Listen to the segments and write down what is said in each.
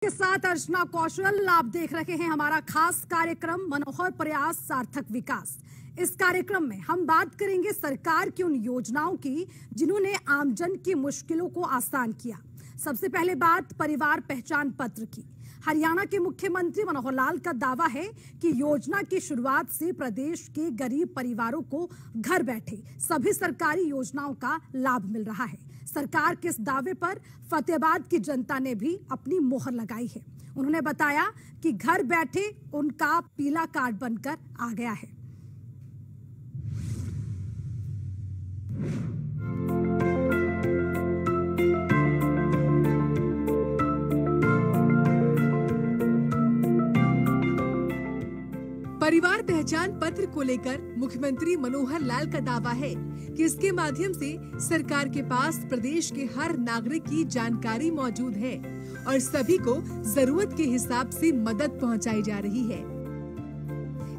के साथ अर्चना कौशल। आप देख रहे हैं हमारा खास कार्यक्रम मनोहर प्रयास सार्थक विकास। इस कार्यक्रम में हम बात करेंगे सरकार की उन योजनाओं की जिन्होंने आमजन की मुश्किलों को आसान किया। सबसे पहले बात परिवार पहचान पत्र की। हरियाणा के मुख्यमंत्री मनोहर लाल का दावा है कि योजना की शुरुआत से प्रदेश के गरीब परिवारों को घर बैठे सभी सरकारी योजनाओं का लाभ मिल रहा है। सरकार के इस दावे पर फतेहाबाद की जनता ने भी अपनी मोहर लगाई है। उन्होंने बताया कि घर बैठे उनका पीला कार्ड बनकर आ गया है। परिवार पहचान पत्र को लेकर मुख्यमंत्री मनोहर लाल का दावा है कि इसके माध्यम से सरकार के पास प्रदेश के हर नागरिक की जानकारी मौजूद है और सभी को जरूरत के हिसाब से मदद पहुंचाई जा रही है।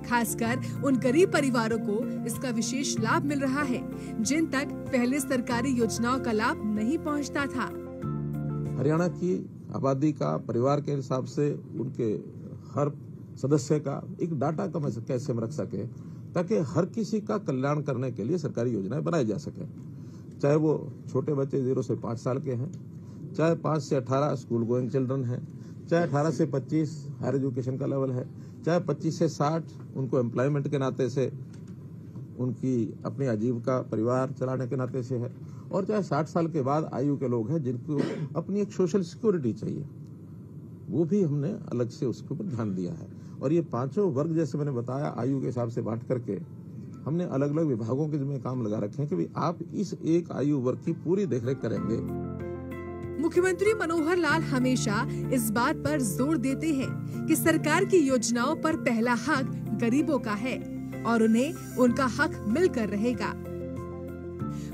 खासकर उन गरीब परिवारों को इसका विशेष लाभ मिल रहा है जिन तक पहले सरकारी योजनाओं का लाभ नहीं पहुंचता था। हरियाणा की आबादी का परिवार के हिसाब से उनके हर सदस्य का एक डाटा कैसे हम रख सके ताकि हर किसी का कल्याण करने के लिए सरकारी योजनाएं बनाई जा सके। चाहे वो छोटे बच्चे 0 से 5 साल के हैं, चाहे 5 से 18 स्कूल गोइंग चिल्ड्रन हैं, चाहे 18 से 25 हायर एजुकेशन का लेवल है, चाहे 25 से 60 उनको एम्प्लॉयमेंट के नाते से उनकी अपनी आजीविका परिवार चलाने के नाते से है, और चाहे 60 साल के बाद आयु के लोग हैं जिनको अपनी एक सोशल सिक्योरिटी चाहिए, वो भी हमने अलग से उसके ऊपर ध्यान दिया है। और ये पांचों वर्ग जैसे मैंने बताया आयु के हिसाब से बांट करके हमने अलग अलग विभागों के जिम्मे काम लगा रखे हैं कि भाई आप इस एक आयु वर्ग की पूरी देखरेख करेंगे। मुख्यमंत्री मनोहर लाल हमेशा इस बात पर जोर देते हैं कि सरकार की योजनाओं पर पहला हक गरीबों का है और उन्हें उनका हक मिलकर रहेगा।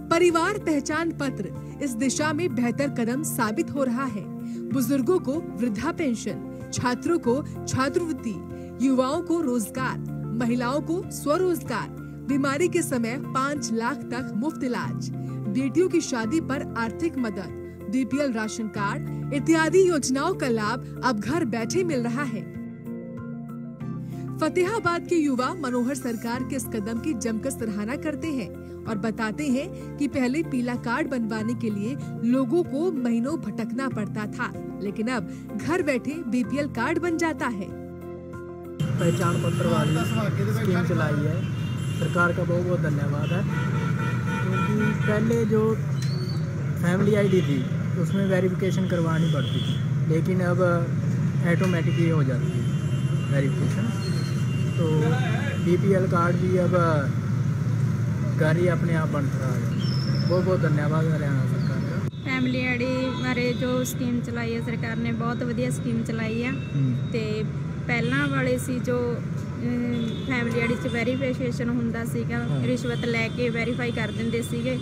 परिवार पहचान पत्र इस दिशा में बेहतर कदम साबित हो रहा है। बुजुर्गों को वृद्धा पेंशन, छात्रों को छात्रवृत्ति, युवाओं को रोजगार, महिलाओं को स्वरोजगार, बीमारी के समय 5 लाख तक मुफ्त इलाज, बेटियों की शादी पर आर्थिक मदद, बीपीएल राशन कार्ड इत्यादि योजनाओं का लाभ अब घर बैठे मिल रहा है। फतेहाबाद के युवा मनोहर सरकार के इस कदम की जमकर सराहना करते हैं और बताते हैं कि पहले पीला कार्ड बनवाने के लिए लोगों को महीनों भटकना पड़ता था, लेकिन अब घर बैठे बीपीएल कार्ड बन जाता है। पहचान पत्र वाली स्कीम चलाई है, सरकार का बहुत बहुत धन्यवाद है। क्योंकि पहले जो फैमिली आईडी थी उसमें वेरिफिकेशन करवानी पड़ती थी, लेकिन अब ऑटोमेटिकली हो जाती है वेरिफिकेशन। तो बीपीएल कार्ड भी अब घर ही अपने आप बन रहा है। बहुत बहुत धन्यवाद हरियाणा सरकार का। फैमिली आईडी बारे जो स्कीम चलाई है सरकार ने, बहुत वधिया स्कीम चलाई है। ते पहला वाले सी जो फैमिली आईडी च वेरीफिकेशन हुंदा सीगा, रिश्वत लैके वेरीफाई कर दिंदे सीगे,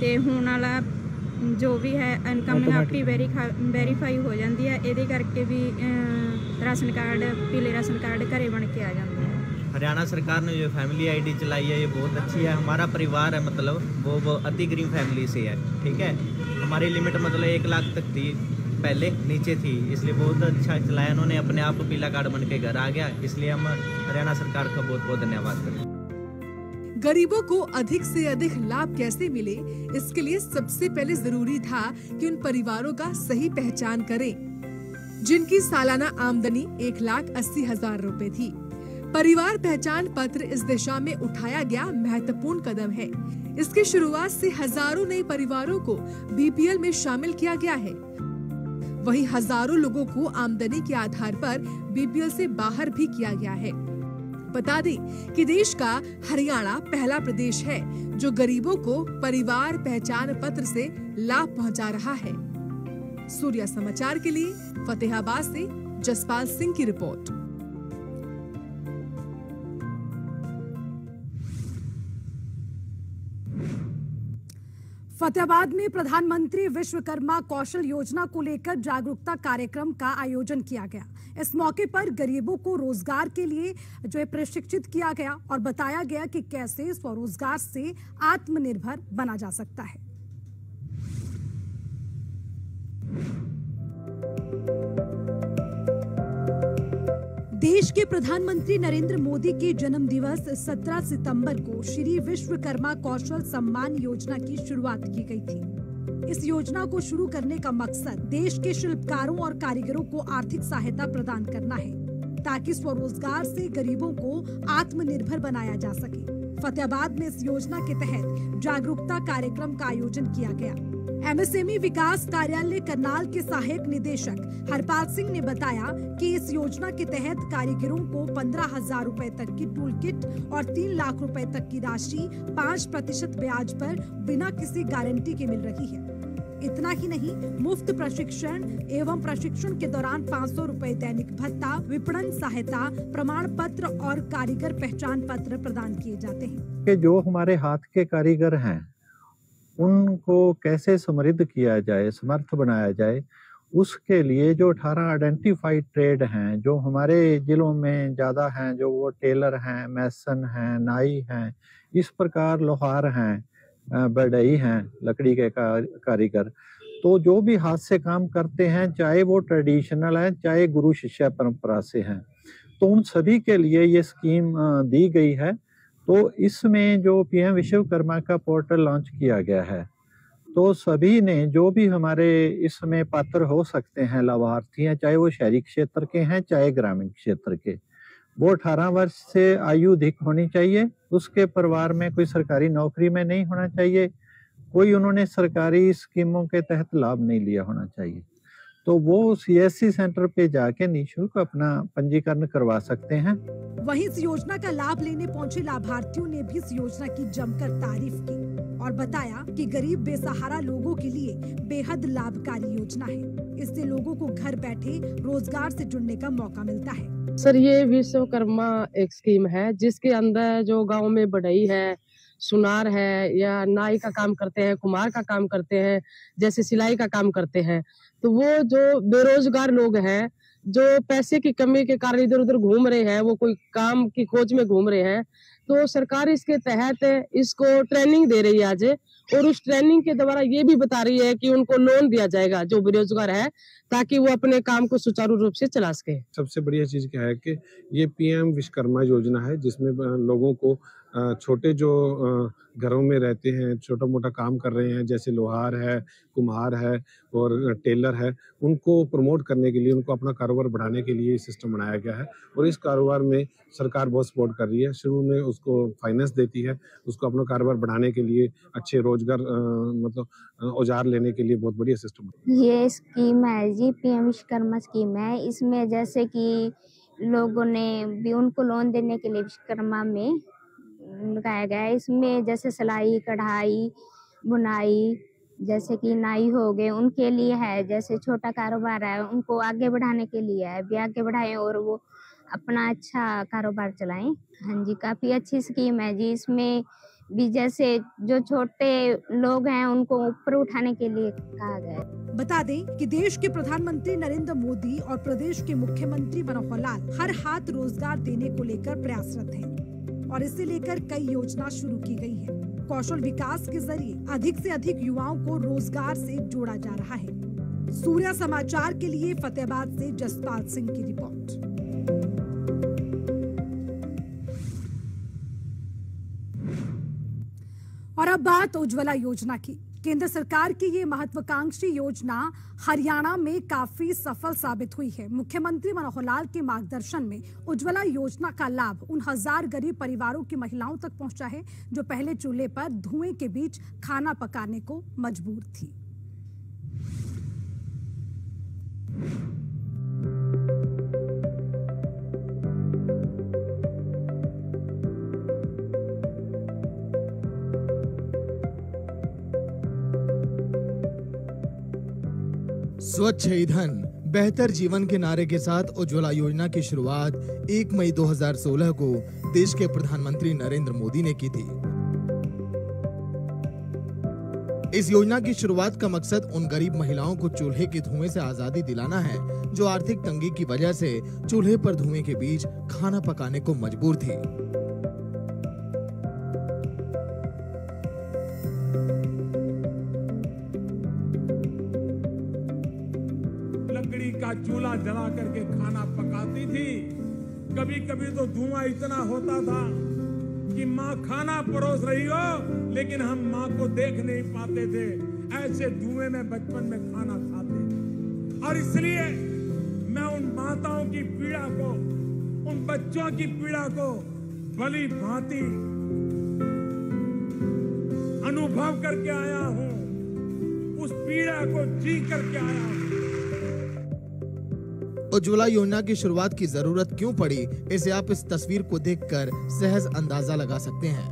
ते हुण वाला जो भी है इनकम आपकी वेरीफाई हो जाती है। ये करके भी राशन कार्ड, पीले राशन कार्ड घरे बन के आ जाते हैं। हरियाणा सरकार ने जो फैमिली आईडी चलाई है ये बहुत अच्छी है। हमारा परिवार है मतलब वो अति गरीब फैमिली से है, ठीक है। हमारी लिमिट मतलब 1 लाख तक थी, पहले नीचे थी, इसलिए बहुत अच्छा चलाया उन्होंने। अपने आप पीला कार्ड बन के घर आ गया, इसलिए हम हरियाणा सरकार का बहुत बहुत धन्यवाद करते हैं। गरीबों को अधिक से अधिक लाभ कैसे मिले, इसके लिए सबसे पहले जरूरी था कि उन परिवारों का सही पहचान करें जिनकी सालाना आमदनी 1,80,000 रुपए थी। परिवार पहचान पत्र इस दिशा में उठाया गया महत्वपूर्ण कदम है। इसकी शुरुआत से हजारों नए परिवारों को बीपीएल में शामिल किया गया है। वहीं हजारों लोगों को आमदनी के आधार पर बीपीएल से बाहर भी किया गया है। बता दें कि देश का हरियाणा पहला प्रदेश है जो गरीबों को परिवार पहचान पत्र से लाभ पहुंचा रहा है। सूर्या समाचार के लिए फतेहाबाद से जसपाल सिंह की रिपोर्ट। फतेहाबाद में प्रधानमंत्री विश्वकर्मा कौशल योजना को लेकर जागरूकता कार्यक्रम का आयोजन किया गया। इस मौके पर गरीबों को रोजगार के लिए जो है प्रशिक्षित किया गया और बताया गया कि कैसे स्वरोजगार से आत्मनिर्भर बना जा सकता है। देश के प्रधानमंत्री नरेंद्र मोदी के जन्म दिवस 17 सितंबर को श्री विश्वकर्मा कौशल सम्मान योजना की शुरुआत की गई थी। इस योजना को शुरू करने का मकसद देश के शिल्पकारों और कारीगरों को आर्थिक सहायता प्रदान करना है, ताकि स्वरोजगार से गरीबों को आत्मनिर्भर बनाया जा सके। फतेहाबाद में इस योजना के तहत जागरूकता कार्यक्रम का आयोजन किया गया। एमएसएमई विकास कार्यालय करनाल के सहायक निदेशक हरपाल सिंह ने बताया कि इस योजना के तहत कारीगरों को 15,000 रुपए तक की टूल किट और 3 लाख रुपए तक की राशि 5% ब्याज पर बिना किसी गारंटी के मिल रही है। इतना ही नहीं, मुफ्त प्रशिक्षण एवं प्रशिक्षण के दौरान 500 रुपए दैनिक भत्ता, विपणन सहायता, प्रमाण पत्र और कारीगर पहचान पत्र प्रदान किए जाते हैं। कि जो हमारे हाथ के कारीगर हैं उनको कैसे समृद्ध किया जाए, समर्थ बनाया जाए, उसके लिए जो 18 आइडेंटिफाइड ट्रेड हैं जो हमारे जिलों में ज़्यादा हैं, जो वो टेलर हैं, मैसन हैं, नाई हैं, इस प्रकार लोहार हैं, बढ़ई हैं, लकड़ी के कारीगर, तो जो भी हाथ से काम करते हैं, चाहे वो ट्रेडिशनल है चाहे गुरु शिष्य परंपरा से हैं, तो उन सभी के लिए ये स्कीम दी गई है। तो इसमें जो पीएम विश्वकर्मा का पोर्टल लॉन्च किया गया है, तो सभी ने जो भी हमारे इसमें पात्र हो सकते हैं लाभार्थी हैं, चाहे वो शहरी क्षेत्र के हैं चाहे ग्रामीण क्षेत्र के, वो 18 वर्ष से आयु अधिक होनी चाहिए, उसके परिवार में कोई सरकारी नौकरी में नहीं होना चाहिए, कोई उन्होंने सरकारी स्कीमों के तहत लाभ नहीं लिया होना चाहिए, तो वो सीएससी सेंटर पे जाके निःशुल्क अपना पंजीकरण करवा सकते हैं। वहीं इस योजना का लाभ लेने पहुंचे लाभार्थियों ने भी इस योजना की जमकर तारीफ की और बताया कि गरीब बेसहारा लोगों के लिए बेहद लाभकारी योजना है। इससे लोगों को घर बैठे रोजगार से जुड़ने का मौका मिलता है। सर, ये विश्वकर्मा एक स्कीम है जिसके अंदर जो गांव में बढ़ई है, सुनार है या नाई का काम करते हैं, कुम्हार का काम करते हैं, जैसे सिलाई का काम करते हैं, तो वो जो बेरोजगार लोग हैं, जो पैसे की कमी के कारण इधर उधर घूम रहे हैं, वो कोई काम की खोज में घूम रहे हैं, तो सरकार इसके तहत इसको ट्रेनिंग दे रही है आज, और उस ट्रेनिंग के द्वारा ये भी बता रही है कि उनको लोन दिया जाएगा जो बेरोजगार है, ताकि वो अपने काम को सुचारू रूप से चला सके। सबसे बढ़िया चीज क्या है कि ये पीएम विश्वकर्मा योजना है, जिसमें लोगों को छोटे जो घरों में रहते हैं, छोटा मोटा काम कर रहे हैं, जैसे लोहार है, कुम्हार है और टेलर है, उनको प्रमोट करने के लिए, उनको अपना कारोबार बढ़ाने के लिए सिस्टम बनाया गया है। और इस कारोबार में सरकार बहुत सपोर्ट कर रही है। शुरू में उसको फाइनेंस देती है, उसको अपना कारोबार बढ़ाने के लिए, अच्छे रोजगार मतलब औजार लेने के लिए बहुत बढ़िया सिस्टम है। ये स्कीम है जी, पीएम विश्वकर्मा स्कीम है। इसमें जैसे कि लोगों ने भी उनको लोन देने के लिए विश्वकर्मा में लगाया गया है। इसमें जैसे सिलाई, कढ़ाई, बुनाई, जैसे कि नाई हो गए, उनके लिए है। जैसे छोटा कारोबार है, उनको आगे बढ़ाने के लिए है, भी आगे बढ़ाएं और वो अपना अच्छा कारोबार चलाएं। हाँ जी, काफी अच्छी स्कीम है जी। इसमें भी जैसे जो छोटे लोग हैं उनको ऊपर उठाने के लिए कहा गया है। बता दें कि देश के प्रधानमंत्री नरेंद्र मोदी और प्रदेश के मुख्यमंत्री मनोहर लाल हर हाथ रोजगार देने को लेकर प्रयासरत हैं और इसे लेकर कई योजना शुरू की गई है। कौशल विकास के जरिए अधिक से अधिक युवाओं को रोजगार से जोड़ा जा रहा है। सूर्या समाचार के लिए फतेहाबाद से जसपाल सिंह की रिपोर्ट। और अब बात उज्ज्वला योजना की। केंद्र सरकार की ये महत्वाकांक्षी योजना हरियाणा में काफी सफल साबित हुई है। मुख्यमंत्री मनोहर लाल के मार्गदर्शन में उज्ज्वला योजना का लाभ उन 1000 गरीब परिवारों की महिलाओं तक पहुंचा है जो पहले चूल्हे पर धुएं के बीच खाना पकाने को मजबूर थी। स्वच्छ ईंधन बेहतर जीवन के नारे के साथ उज्ज्वला योजना की शुरुआत 1 मई 2016 को देश के प्रधानमंत्री नरेंद्र मोदी ने की थी। इस योजना की शुरुआत का मकसद उन गरीब महिलाओं को चूल्हे के धुएं से आजादी दिलाना है जो आर्थिक तंगी की वजह से चूल्हे पर धुएं के बीच खाना पकाने को मजबूर थी। लकड़ी का चूल्हा जला करके खाना पकाती थी कभी कभी तो धुआं इतना होता था कि माँ खाना परोस रही हो लेकिन हम माँ को देख नहीं पाते थे। ऐसे धुएं में बचपन में खाना खाते थे। और इसलिए मैं उन माताओं की पीड़ा को, उन बच्चों की पीड़ा को भली भांति अनुभव करके आया हूं, उस पीड़ा को जी करके आया हूं। उज्ज्वला योजना की शुरुआत की जरूरत क्यों पड़ी, इसे आप इस तस्वीर को देखकर सहज अंदाजा लगा सकते हैं।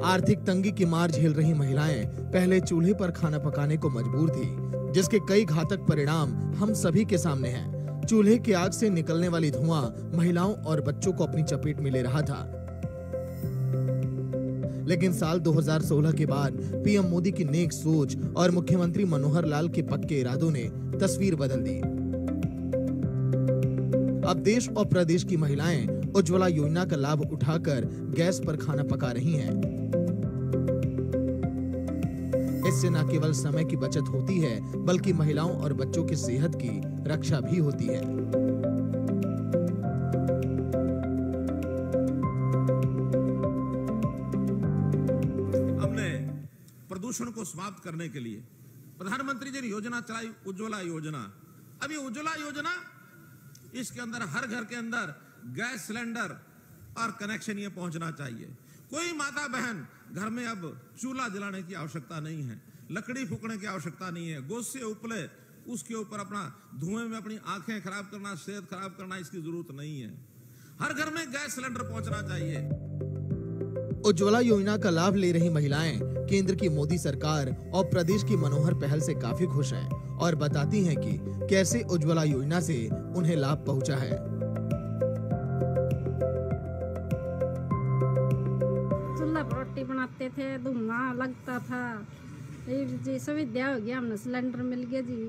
आर्थिक तंगी की मार झेल रही महिलाएं पहले चूल्हे पर खाना पकाने को मजबूर थी, जिसके कई घातक परिणाम हम सभी के सामने हैं। चूल्हे की आग से निकलने वाली धुआं महिलाओं और बच्चों को अपनी चपेट में ले रहा था। लेकिन साल 2016 के बाद पीएम मोदी की नेक सोच और मुख्यमंत्री मनोहर लाल के पक्के इरादों ने तस्वीर बदल दी। अब देश और प्रदेश की महिलाएं उज्ज्वला योजना का लाभ उठाकर गैस पर खाना पका रही हैं। इससे न केवल समय की बचत होती है, बल्कि महिलाओं और बच्चों की सेहत की रक्षा भी होती है। प्रदूषण को समाप्त करने के लिए प्रधानमंत्री जी ने योजना चलाई, उज्ज्वला योजना। अब ये उज्ज्वला योजना, इसके अंदर हर घर के अंदर गैस सिलेंडर और कनेक्शन ये पहुंचना चाहिए। कोई माता बहन घर में अब चूल्हा जलाने की आवश्यकता नहीं है, लकड़ी फूकने की आवश्यकता नहीं है, गोश्त से उपले उसके ऊपर अपना धुएं में अपनी आंखें खराब करना, सेहत खराब करना, इसकी जरूरत नहीं है। हर घर में गैस सिलेंडर पहुंचना चाहिए। उज्ज्वला योजना का लाभ ले रही महिलाएं केंद्र की मोदी सरकार और प्रदेश की मनोहर पहल से काफी खुश हैं और बताती हैं कि कैसे उज्ज्वला योजना से उन्हें लाभ पहुंचा है। चूल्हा पर रोटी बनाते थे, धुआं लगता था। जी सुविधा हो गया, हमने सिलेंडर मिल गया जी,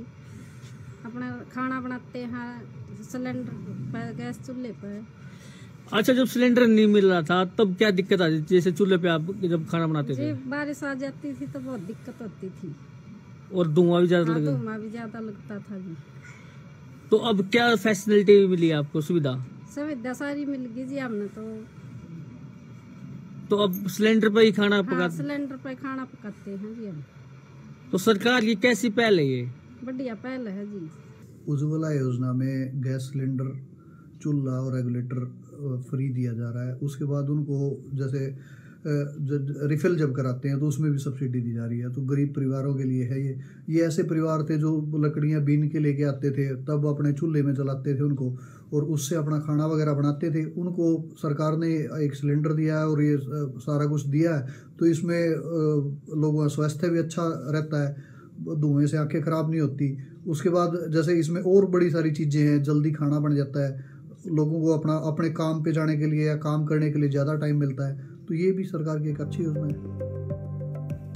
अपना खाना बनाते हैं सिलेंडर पर, गैस चूल्हे पर। अच्छा, जब सिलेंडर नहीं मिल रहा था तब क्या दिक्कत आती थी? जैसे चूल्हे पे आप जब खाना बनाते थे, बारिश आ जाती थी तो बहुत दिक्कत होती थी और धुआं भी ज्यादा लगता, धुआं भी ज्यादा लगता था जी। तो अब क्या फैसिलिटी मिली आपको? सुविधा सारी मिल गई जी हमने तो अब सिलेंडर पे ही खाना पकाते? सिलेंडर पे खाना पकाते हैं जी हम। तो सरकार की कैसी पहल है ये? बढ़िया पहल है जी। उज्ज्वला योजना में गैस सिलेंडर, चूल्हा और रेगुलेटर फ्री दिया जा रहा है। उसके बाद उनको जैसे रिफिल जब कराते हैं तो उसमें भी सब्सिडी दी जा रही है। तो गरीब परिवारों के लिए है ये ऐसे परिवार थे जो लकड़ियां बीन के लेके आते थे, तब अपने चूल्हे में जलाते थे उनको और उससे अपना खाना वगैरह बनाते थे। उनको सरकार ने एक सिलेंडर दिया है और ये सारा कुछ दिया है, तो इसमें लोगों का स्वास्थ्य भी अच्छा रहता है, धुएं से आंखें खराब नहीं होती। उसके बाद जैसे इसमें और बड़ी सारी चीज़ें हैं, जल्दी खाना बन जाता है, लोगों को अपने काम पे जाने के लिए या काम करने के लिए ज़्यादा टाइम मिलता है। तो ये भी सरकार की एक अच्छी योजना है।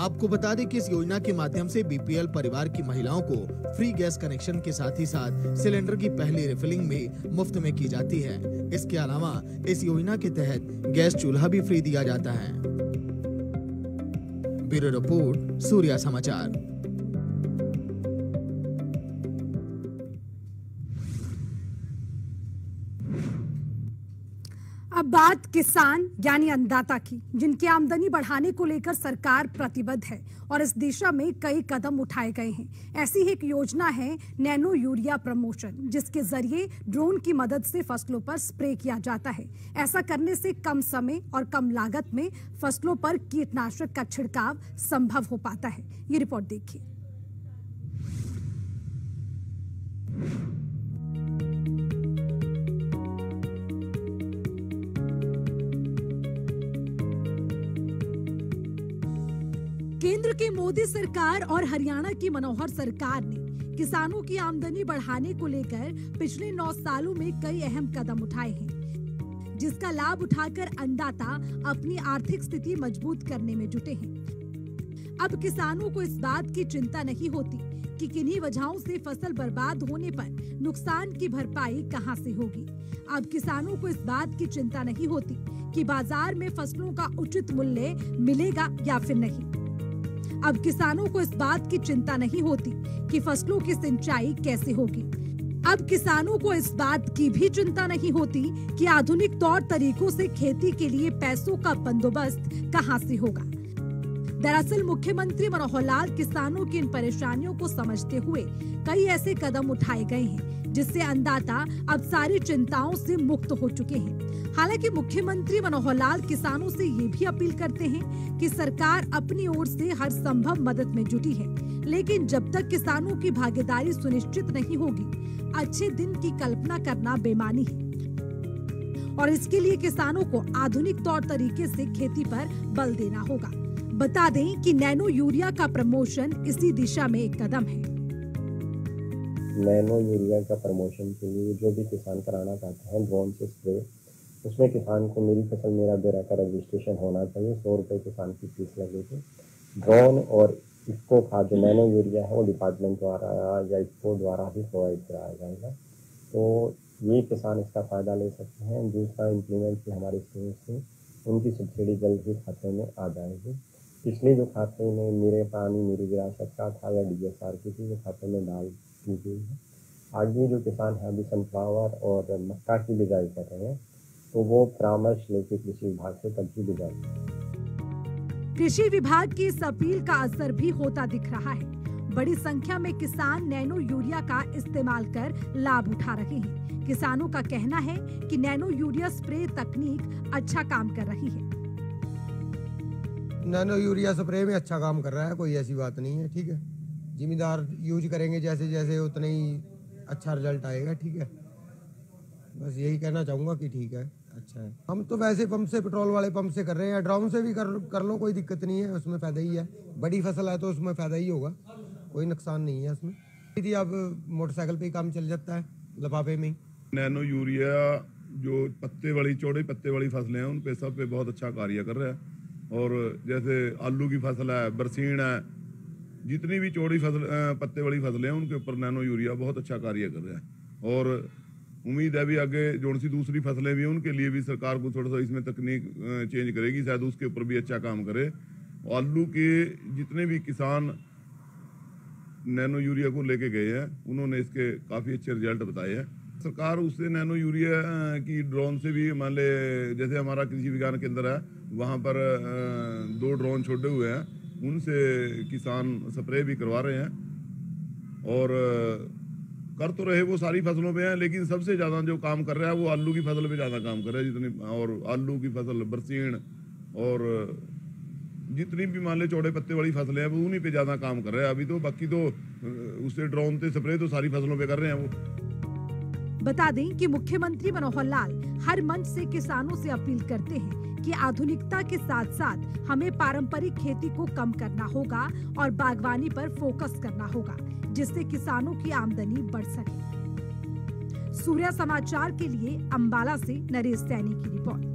आपको बता दें कि इस योजना के माध्यम से बीपीएल परिवार की महिलाओं को फ्री गैस कनेक्शन के साथ ही साथ सिलेंडर की पहली रिफिलिंग भी मुफ्त में की जाती है। इसके अलावा इस योजना के तहत गैस चूल्हा भी फ्री दिया जाता है। ब्यूरो रिपोर्ट, सूर्या समाचार। अब बात किसान यानी अन्नदाता की, जिनकी आमदनी बढ़ाने को लेकर सरकार प्रतिबद्ध है और इस दिशा में कई कदम उठाए गए हैं। ऐसी ही एक योजना है नैनो यूरिया प्रमोशन, जिसके जरिए ड्रोन की मदद से फसलों पर स्प्रे किया जाता है। ऐसा करने से कम समय और कम लागत में फसलों पर कीटनाशक का छिड़काव संभव हो पाता है। ये रिपोर्ट देखिए। केंद्र की मोदी सरकार और हरियाणा की मनोहर सरकार ने किसानों की आमदनी बढ़ाने को लेकर पिछले 9 सालों में कई अहम कदम उठाए हैं, जिसका लाभ उठाकर अन्नदाता अपनी आर्थिक स्थिति मजबूत करने में जुटे हैं। अब किसानों को इस बात की चिंता नहीं होती कि किन्हीं वजहों से फसल बर्बाद होने पर नुकसान की भरपाई कहां से होगी। अब किसानों को इस बात की चिंता नहीं होती कि बाजार में फसलों का उचित मूल्य मिलेगा या फिर नहीं। अब किसानों को इस बात की चिंता नहीं होती कि फसलों की सिंचाई कैसे होगी। अब किसानों को इस बात की भी चिंता नहीं होती कि आधुनिक तौर तरीकों से खेती के लिए पैसों का बंदोबस्त कहां से होगा। दरअसल मुख्यमंत्री मनोहर लाल किसानों की इन परेशानियों को समझते हुए कई ऐसे कदम उठाए गए हैं जिससे अन्नदाता अब सारी चिंताओं से मुक्त हो चुके हैं। हालांकि मुख्यमंत्री मनोहर लाल किसानों से ये भी अपील करते हैं कि सरकार अपनी ओर से हर संभव मदद में जुटी है, लेकिन जब तक किसानों की भागीदारी सुनिश्चित नहीं होगी, अच्छे दिन की कल्पना करना बेमानी है और इसके लिए किसानों को आधुनिक तौर तरीके से खेती पर बल देना होगा। बता दें कि नैनो यूरिया का प्रमोशन इसी दिशा में एक कदम है। नैनो यूरिया का प्रमोशन के लिए जो भी किसान कराना चाहते हैं ड्रोन से स्प्रे, उसमें किसान को मेरी फसल मेरा बेरा का रजिस्ट्रेशन होना चाहिए। 100 रुपये किसान की फीस लगेगी। ड्रोन और इफ्को खाद जो नैनो यूरिया है वो डिपार्टमेंट द्वारा या इफ्को द्वारा ही प्रोवाइड कराया जाएगा, तो ये किसान इसका फ़ायदा ले सकते हैं। दूसरा, इम्प्लीमेंट की हमारी स्कीम से उनकी सब्सिडी जल्द ही खाते में आ जाएगी। पिछले जो खाते में मेरे पानी मेरी विरासत का था या DSR की थी, वो खाते में डाल दी गई है। आगे जो किसान हैं अभी सनफ्लावर और मक्का की बिजाई कर रहे हैं, तो वो परामर्श लेके कृषि विभाग से तब बिजाई करें। कृषि विभाग की इस अपील का असर भी होता दिख रहा है। बड़ी संख्या में किसान नैनो यूरिया का इस्तेमाल कर लाभ उठा रहे हैं। किसानों का कहना है कि नैनो यूरिया स्प्रे तकनीक अच्छा काम कर रही है। नैनो यूरिया स्प्रे में अच्छा काम कर रहा है, कोई ऐसी बात नहीं है। ठीक है, जिम्मेदार यूज करेंगे जैसे जैसे उतना ही अच्छा रिजल्ट आएगा। ठीक है, बस यही कहना चाहूँगा कि ठीक है, अच्छा है। हम तो वैसे पंप से, पेट्रोल वाले पंप से कर रहे हैं, ड्रम से भी कर लो, कोई दिक्कत नहीं है, उसमें फ़ायदा ही है। बड़ी फसल है तो उसमें फ़ायदा ही होगा, कोई नुकसान नहीं है उसमें। यदि अब मोटरसाइकिल पे ही काम चल जाता है, लिफाफे में ही। नैनो यूरिया जो पत्ते वाली, चौड़े पत्ते वाली फसलें हैं, उन पे सब पे बहुत अच्छा कार्य कर रहा है। और जैसे आलू की फसल है, बरसीन है, जितनी भी चौड़ी फसल पत्ते वाली फसलें हैं, उनके ऊपर नैनो यूरिया बहुत अच्छा कार्य कर रहा है। और उम्मीद है भी आगे जो सी दूसरी फसलें भी, उनके लिए भी सरकार को थोड़ा सा इसमें तकनीक चेंज करेगी, शायद उसके ऊपर भी अच्छा काम करे। आलू के जितने भी किसान नैनो यूरिया को लेके गए हैं, उन्होंने इसके काफ़ी अच्छे रिजल्ट बताए हैं। सरकार उससे नैनो यूरिया की ड्रोन से भी, मान ले जैसे हमारा कृषि विज्ञान केंद्र है, वहाँ पर 2 ड्रोन छोड़े हुए हैं, उनसे किसान स्प्रे भी करवा रहे हैं। और कर तो रहे वो सारी फसलों पे हैं, लेकिन सबसे ज़्यादा जो काम कर रहा है वो आलू की फसल पे ज़्यादा काम कर रहा है। जितनी और आलू की फसल, बरसीन और जितनी भी मान ले चौड़े पत्ते वाली फसलें हैं, वो उन्हीं पे ज़्यादा काम कर रहा है अभी तो। बाकी तो उससे ड्रोन से स्प्रे तो सारी फसलों पे कर रहे हैं वो। बता दें कि मुख्यमंत्री मनोहर लाल हर मंच से किसानों से अपील करते हैं कि आधुनिकता के साथ साथ हमें पारंपरिक खेती को कम करना होगा और बागवानी पर फोकस करना होगा, जिससे किसानों की आमदनी बढ़ सके। सूर्या समाचार के लिए अंबाला से नरेश सैनी की रिपोर्ट।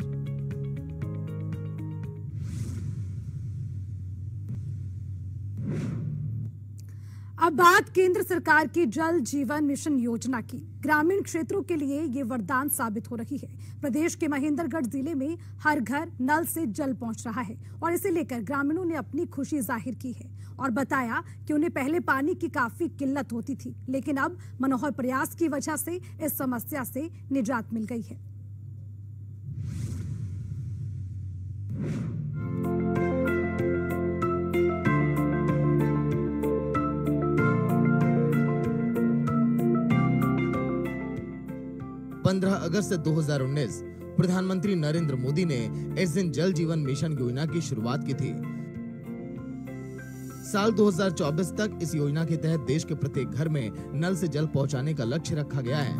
अब बात केंद्र सरकार की जल जीवन मिशन योजना की। ग्रामीण क्षेत्रों के लिए ये वरदान साबित हो रही है। प्रदेश के महेंद्रगढ़ जिले में हर घर नल से जल पहुंच रहा है और इसे लेकर ग्रामीणों ने अपनी खुशी जाहिर की है और बताया कि उन्हें पहले पानी की काफी किल्लत होती थी, लेकिन अब मनोहर प्रयास की वजह से इस समस्या से निजात मिल गई है। अगस्त 2019 प्रधानमंत्री नरेंद्र मोदी ने इस दिन जल जीवन मिशन योजना की शुरुआत की थी। साल 2024 तक इस योजना के तहत देश के प्रत्येक घर में नल से जल पहुंचाने का लक्ष्य रखा गया है,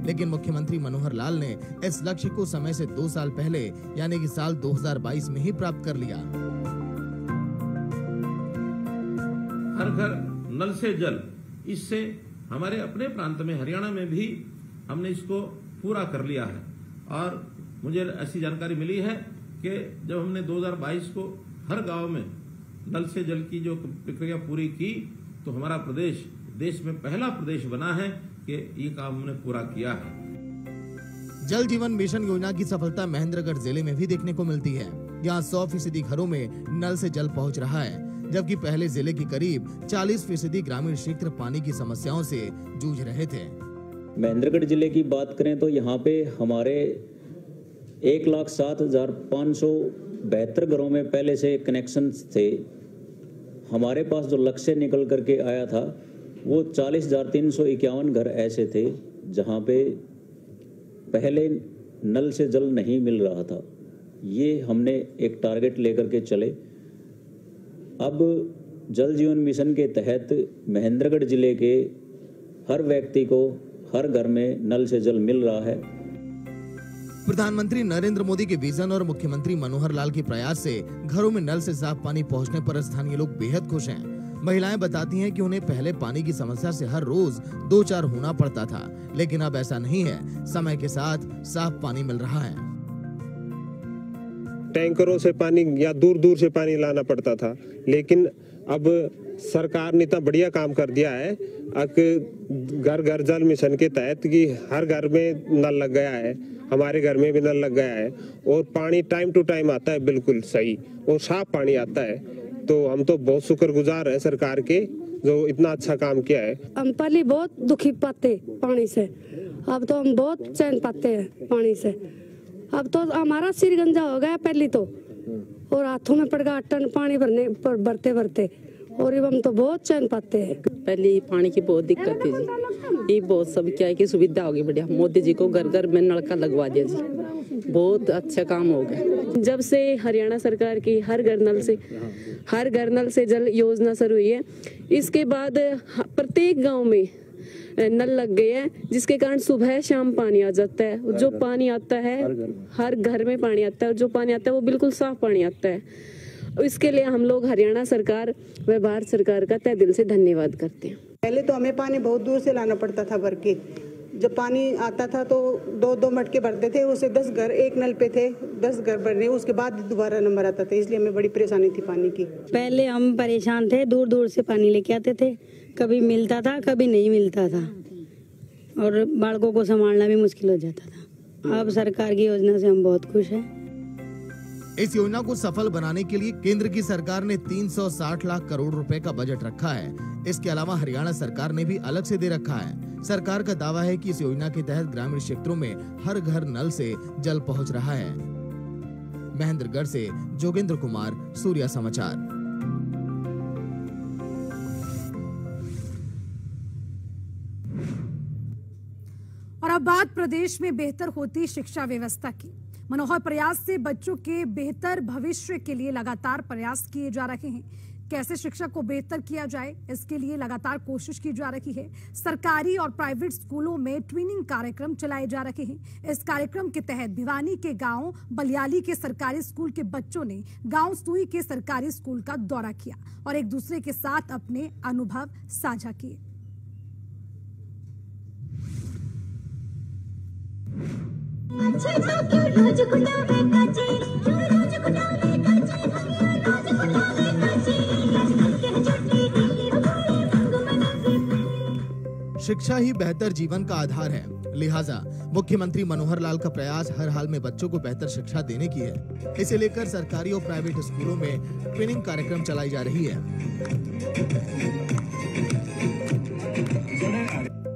लेकिन मुख्यमंत्री मनोहर लाल ने इस लक्ष्य को समय से 2 साल पहले यानी कि साल 2022 में ही प्राप्त कर लिया। हर घर नल से जल, इससे हमारे अपने प्रांत में हरियाणा में भी हमने इसको पूरा कर लिया है। और मुझे ऐसी जानकारी मिली है कि जब हमने 2022 को हर गांव में नल से जल की जो प्रक्रिया पूरी की, तो हमारा प्रदेश देश में पहला प्रदेश बना है कि ये काम हमने पूरा किया है। जल जीवन मिशन योजना की सफलता महेंद्रगढ़ जिले में भी देखने को मिलती है। यहाँ 100% घरों में नल से जल पहुँच रहा है। जबकि पहले जिले की करीब 40% ग्रामीण क्षेत्र पानी की समस्याओं से जूझ रहे थे। महेंद्रगढ़ जिले की बात करें तो यहाँ पे हमारे 1,07,572 घरों में पहले से कनेक्शन थे। हमारे पास जो लक्ष्य निकल करके आया था वो 40,351 घर ऐसे थे जहाँ पे पहले नल से जल नहीं मिल रहा था। ये हमने एक टारगेट लेकर के चले। अब जल जीवन मिशन के तहत महेंद्रगढ़ जिले के हर व्यक्ति को हर घर में नल से जल मिल रहा है। प्रधानमंत्री नरेंद्र मोदी के विजन और मुख्यमंत्री मनोहर लाल के प्रयास से घरों में नल से साफ पानी पहुंचने पर स्थानीय लोग बेहद खुश हैं। महिलाएं बताती हैं कि उन्हें पहले पानी की समस्या से हर रोज 2-4 होना पड़ता था, लेकिन अब ऐसा नहीं है। समय के साथ साफ पानी मिल रहा है। टैंकरों से पानी या दूर दूर से पानी लाना पड़ता था, लेकिन अब सरकार ने इतना बढ़िया काम कर दिया है घर घर जल मिशन के तहत कि हर घर में नल लग गया है। हमारे घर में भी नल लग गया है और पानी टाइम टू टाइम आता है, बिल्कुल सही और साफ पानी आता है। तो हम तो बहुत शुक्रगुजार हैं सरकार के जो इतना अच्छा काम किया है। हम पहले बहुत दुखी पाते पानी से, अब तो हम बहुत चैन पाते हैं पानी से। अब तो हमारा सिर गंजा हो गया पहले तो, और हाथों में पड़ गया टन पानी भरते और अब हम तो बहुत चैन पाते हैं। पहले पानी की बहुत दिक्कत थी जी, ये बहुत सब क्या है कि सुविधा हो गई बढ़िया। मोदी जी को घर घर में नलका लगवा दिया जी, बहुत अच्छा काम हो गया। जब से हरियाणा सरकार की हर घर नल से जल योजना शुरू हुई है, इसके बाद प्रत्येक गांव में नल लग गए हैं, जिसके कारण सुबह शाम पानी आ जाता है। जो पानी आता है हर घर में पानी आता है, और जो पानी आता है वो बिल्कुल साफ पानी आता है। इसके लिए हम लोग हरियाणा सरकार व भारत सरकार का तहे दिल से धन्यवाद करते हैं। पहले तो हमें पानी बहुत दूर से लाना पड़ता था भर के। जब पानी आता था तो 2-2 मटके भरते थे, उससे 10 घर एक नल पे थे, 10 घर भरने उसके बाद दोबारा नंबर आता था, इसलिए हमें बड़ी परेशानी थी पानी की। पहले हम परेशान थे, दूर दूर से पानी लेके आते थे, कभी मिलता था कभी नहीं मिलता था, और बालकों को संभालना भी मुश्किल हो जाता था। अब सरकार की योजना से हम बहुत खुश हैं। इस योजना को सफल बनाने के लिए केंद्र की सरकार ने 360 लाख करोड़ रुपए का बजट रखा है। इसके अलावा हरियाणा सरकार ने भी अलग से दे रखा है। सरकार का दावा है कि इस योजना के तहत ग्रामीण क्षेत्रों में हर घर नल से जल पहुंच रहा है। महेंद्रगढ़ से जोगेंद्र कुमार, सूर्या समाचार। और अब बात प्रदेश में बेहतर होती शिक्षा व्यवस्था की। मनोहर प्रयास से बच्चों के बेहतर भविष्य के लिए लगातार प्रयास किए जा रहे हैं। कैसे शिक्षा को बेहतर किया जाए, इसके लिए लगातार कोशिश की जा रही है। सरकारी और प्राइवेट स्कूलों में ट्विनिंग कार्यक्रम चलाए जा रहे हैं। इस कार्यक्रम के तहत भिवानी के गांव बलियाली के सरकारी स्कूल के बच्चों ने गांव सुई के सरकारी स्कूल का दौरा किया और एक दूसरे के साथ अपने अनुभव साझा किए। शिक्षा ही बेहतर जीवन का आधार है, लिहाजा मुख्यमंत्री मनोहर लाल का प्रयास हर हाल में बच्चों को बेहतर शिक्षा देने की है। इसे लेकर सरकारी और प्राइवेट स्कूलों में ट्रेनिंग कार्यक्रम चलाई जा रही है।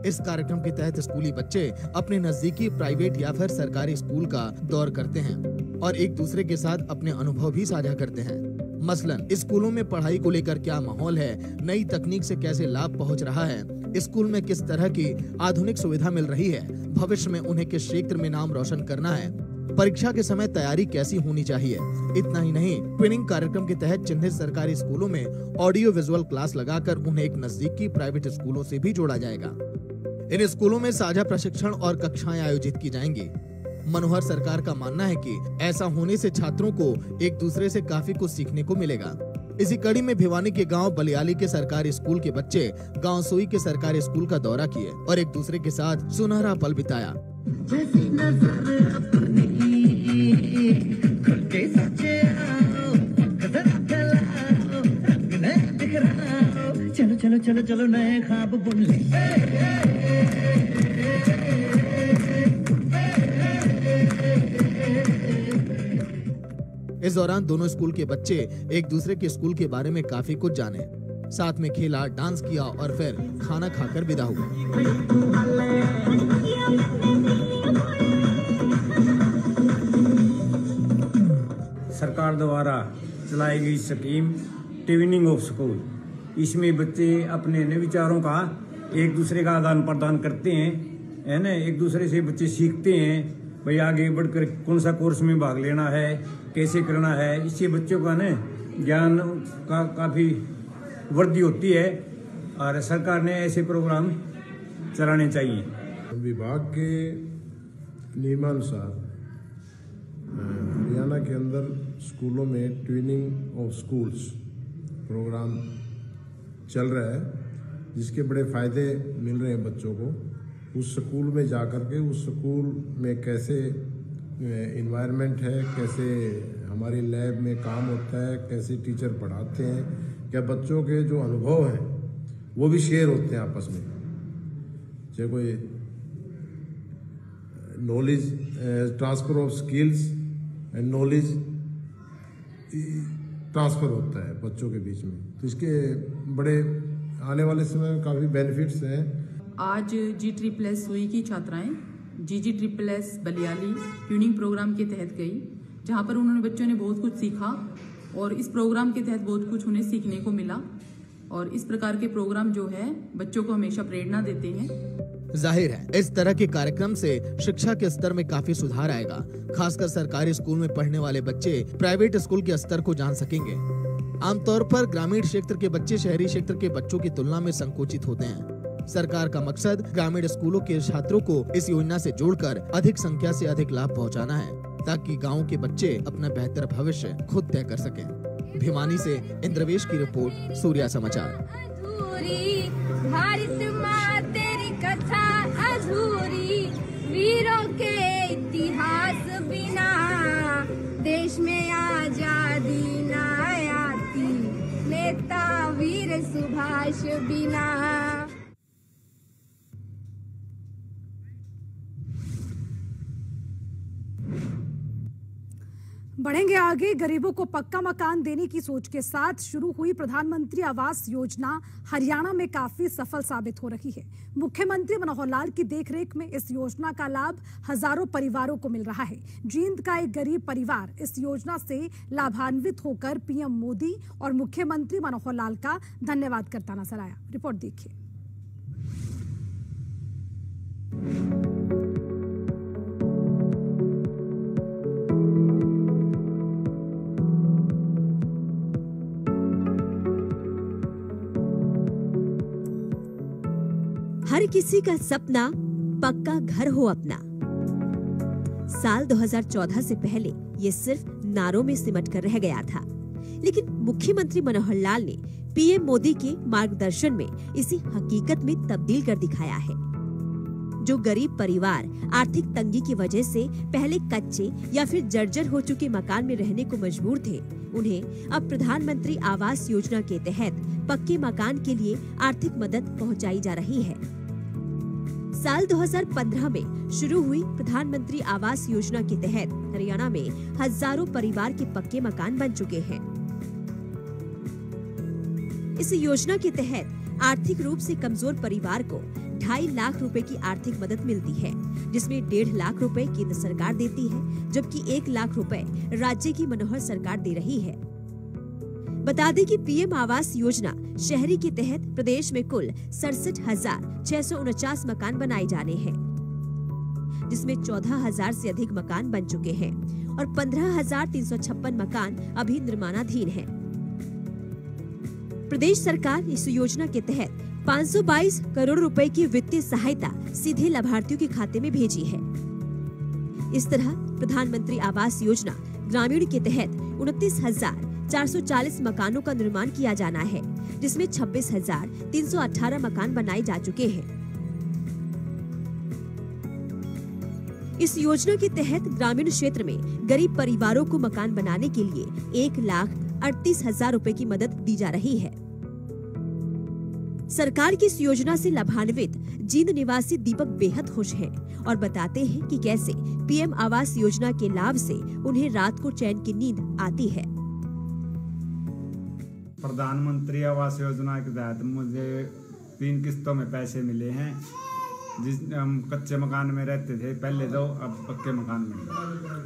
इस कार्यक्रम के तहत स्कूली बच्चे अपने नजदीकी प्राइवेट या फिर सरकारी स्कूल का दौर करते हैं और एक दूसरे के साथ अपने अनुभव भी साझा करते हैं। मसलन स्कूलों में पढ़ाई को लेकर क्या माहौल है, नई तकनीक से कैसे लाभ पहुंच रहा है, स्कूल में किस तरह की आधुनिक सुविधा मिल रही है, भविष्य में उन्हें किस क्षेत्र में नाम रोशन करना है, परीक्षा के समय तैयारी कैसी होनी चाहिए। इतना ही नहीं, ट्रेनिंग कार्यक्रम के तहत चिन्हित सरकारी स्कूलों में ऑडियो विजुअल क्लास लगाकर उन्हें एक नजदीकी प्राइवेट स्कूलों से भी जोड़ा जाएगा। इन स्कूलों में साझा प्रशिक्षण और कक्षाएं आयोजित की जाएंगी। मनोहर सरकार का मानना है कि ऐसा होने से छात्रों को एक दूसरे से काफी कुछ सीखने को मिलेगा। इसी कड़ी में भिवानी के गांव बलियाली के सरकारी स्कूल के बच्चे गांव सोई के सरकारी स्कूल का दौरा किए और एक दूसरे के साथ सुनहरा पल बिताया। चलो चलो चलो चलो नए ख्वाब बुन ले। इस दौरान दोनों स्कूल के बच्चे एक दूसरे के स्कूल के बारे में काफी कुछ जाने, साथ में खेला, डांस किया और फिर खाना खाकर विदा हुए। सरकार द्वारा चलाई गई स्कीम ट्विनिंग ऑफ स्कूल, इसमें बच्चे अपने नए विचारों का एक दूसरे का आदान प्रदान करते हैं, है ना। एक दूसरे से बच्चे सीखते हैं भाई आगे बढ़कर कौन सा कोर्स में भाग लेना है, कैसे करना है। इससे बच्चों का ना ज्ञान का काफ़ी वृद्धि होती है और सरकार ने ऐसे प्रोग्राम चलाने चाहिए। विभाग के नियमानुसार हरियाणा के अंदर स्कूलों में ट्विनिंग ऑफ स्कूल्स प्रोग्राम चल रहा है, जिसके बड़े फायदे मिल रहे हैं बच्चों को। उस स्कूल में जाकर के उस स्कूल में कैसे इन्वायरमेंट है, कैसे हमारी लैब में काम होता है, कैसे टीचर पढ़ाते हैं, क्या बच्चों के जो अनुभव हैं वो भी शेयर होते हैं आपस में। चाहे कोई knowledge transfer of skills and knowledge transfer होता है बच्चों के बीच में, तो इसके बड़े आने वाले समय में काफ़ी बेनिफिट्स हैं। आज G++ सुई की छात्राएं G++ बलियाली ट्यूनिंग प्रोग्राम के तहत गई, जहां पर उन्होंने बच्चों ने बहुत कुछ सीखा और इस प्रोग्राम के तहत बहुत कुछ उन्हें सीखने को मिला। और इस प्रकार के प्रोग्राम जो है बच्चों को हमेशा प्रेरणा देते हैं। जाहिर है इस तरह के कार्यक्रम से शिक्षा के स्तर में काफी सुधार आएगा। खासकर सरकारी स्कूल में पढ़ने वाले बच्चे प्राइवेट स्कूल के स्तर को जान सकेंगे। आमतौर पर ग्रामीण क्षेत्र के बच्चे शहरी क्षेत्र के बच्चों की तुलना में संकोचित होते हैं। सरकार का मकसद ग्रामीण स्कूलों के छात्रों को इस योजना से जोड़कर अधिक संख्या से अधिक लाभ पहुंचाना है, ताकि गांव के बच्चे अपना बेहतर भविष्य खुद तय कर सकें। भिवानी से इंद्रवेश की रिपोर्ट, सूर्या समाचार। भारत माँ तेरी कथा अधूरी, वीरों के इतिहास बिना देश में आजादी न आती, नेता वीर सुभाष बिना। बढ़ेंगे आगे। गरीबों को पक्का मकान देने की सोच के साथ शुरू हुई प्रधानमंत्री आवास योजना हरियाणा में काफी सफल साबित हो रही है। मुख्यमंत्री मनोहर लाल की देखरेख में इस योजना का लाभ हजारों परिवारों को मिल रहा है। जींद का एक गरीब परिवार इस योजना से लाभान्वित होकर पीएम मोदी और मुख्यमंत्री मनोहर लाल का धन्यवाद करता नजर आया। रिपोर्ट देखिए। हर किसी का सपना पक्का घर हो अपना। साल 2014 से पहले ये सिर्फ नारों में सिमट कर रह गया था, लेकिन मुख्यमंत्री मनोहर लाल ने पीएम मोदी के मार्गदर्शन में इसे हकीकत में तब्दील कर दिखाया है। जो गरीब परिवार आर्थिक तंगी की वजह से पहले कच्चे या फिर जर्जर हो चुके मकान में रहने को मजबूर थे, उन्हें अब प्रधानमंत्री आवास योजना के तहत पक्के मकान के लिए आर्थिक मदद पहुंचाई जा रही है। साल 2015 में शुरू हुई प्रधानमंत्री आवास योजना के तहत हरियाणा में हजारों परिवार के पक्के मकान बन चुके हैं। इस योजना के तहत आर्थिक रूप से कमजोर परिवार को 2.5 लाख रुपए की आर्थिक मदद मिलती है, जिसमें 1.5 लाख रुपए केंद्र सरकार देती है, जबकि 1 लाख रुपए राज्य की मनोहर सरकार दे रही है। बता दें कि पीएम आवास योजना शहरी के तहत प्रदेश में कुल 67,649 मकान बनाए जाने हैं, जिसमें 14,000 से अधिक मकान बन चुके हैं और 15,356 मकान अभी निर्माणाधीन हैं। प्रदेश सरकार इस योजना के तहत 522 करोड़ रुपए की वित्तीय सहायता सीधे लाभार्थियों के खाते में भेजी है। इस तरह प्रधानमंत्री आवास योजना ग्रामीण के तहत 29,440 मकानों का निर्माण किया जाना है, जिसमें 26,318 मकान बनाए जा चुके हैं। इस योजना के तहत ग्रामीण क्षेत्र में गरीब परिवारों को मकान बनाने के लिए 1,38,000 रुपए की मदद दी जा रही है। सरकार की इस योजना से लाभान्वित जींद निवासी दीपक बेहद खुश हैं और बताते हैं कि कैसे पीएम आवास योजना के लाभ से उन्हें रात को चैन की नींद आती है। प्रधानमंत्री आवास योजना के तहत मुझे 3 किस्तों में पैसे मिले हैं। जिस हम कच्चे मकान में रहते थे पहले, तो अब पक्के मकान में।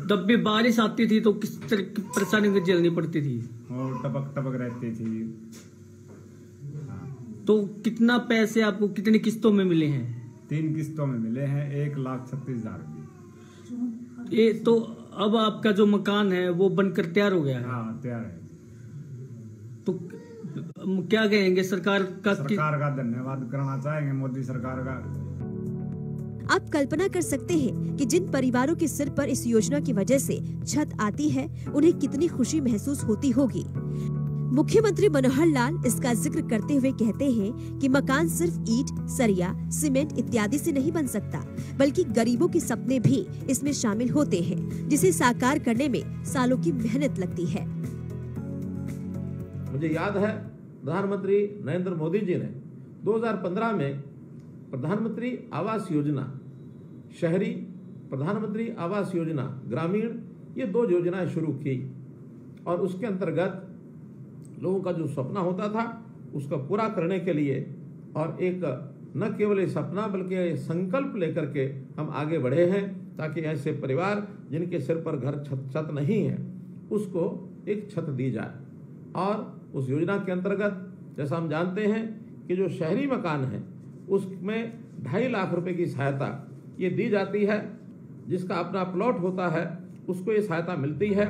तब भी बारिश आती थी तो किस तरह की परेशानी झेलनी पड़ती थी? और टपक टपक रहती थी। तो कितना पैसे आपको कितनी किस्तों में मिले हैं? 3 किस्तों में मिले हैं, 1,36,000। ये तो अब आपका जो मकान है वो बनकर तैयार हो गया है? हाँ, तैयार है। तो क्या कहेंगे सरकार का धन्यवाद करना चाहेंगे, मोदी सरकार का। आप कल्पना कर सकते हैं कि जिन परिवारों के सिर पर इस योजना की वजह से छत आती है, उन्हें कितनी खुशी महसूस होती होगी। मुख्यमंत्री मनोहर लाल इसका जिक्र करते हुए कहते हैं कि मकान सिर्फ ईंट, सरिया, सीमेंट इत्यादि से नहीं बन सकता, बल्कि गरीबों के सपने भी इसमें शामिल होते हैं, जिसे साकार करने में सालों की मेहनत लगती है। मुझे याद है प्रधानमंत्री नरेंद्र मोदी जी ने 2015 में प्रधानमंत्री आवास योजना शहरी, प्रधानमंत्री आवास योजना ग्रामीण, ये 2 योजनाएं शुरू की और उसके अंतर्गत लोगों का जो सपना होता था उसको पूरा करने के लिए और एक न केवल ये सपना बल्कि संकल्प लेकर के हम आगे बढ़े हैं, ताकि ऐसे परिवार जिनके सिर पर घर छत नहीं है उसको एक छत दी जाए। और उस योजना के अंतर्गत जैसा हम जानते हैं कि जो शहरी मकान है उसमें 2.5 लाख रुपए की सहायता ये दी जाती है। जिसका अपना प्लॉट होता है उसको ये सहायता मिलती है।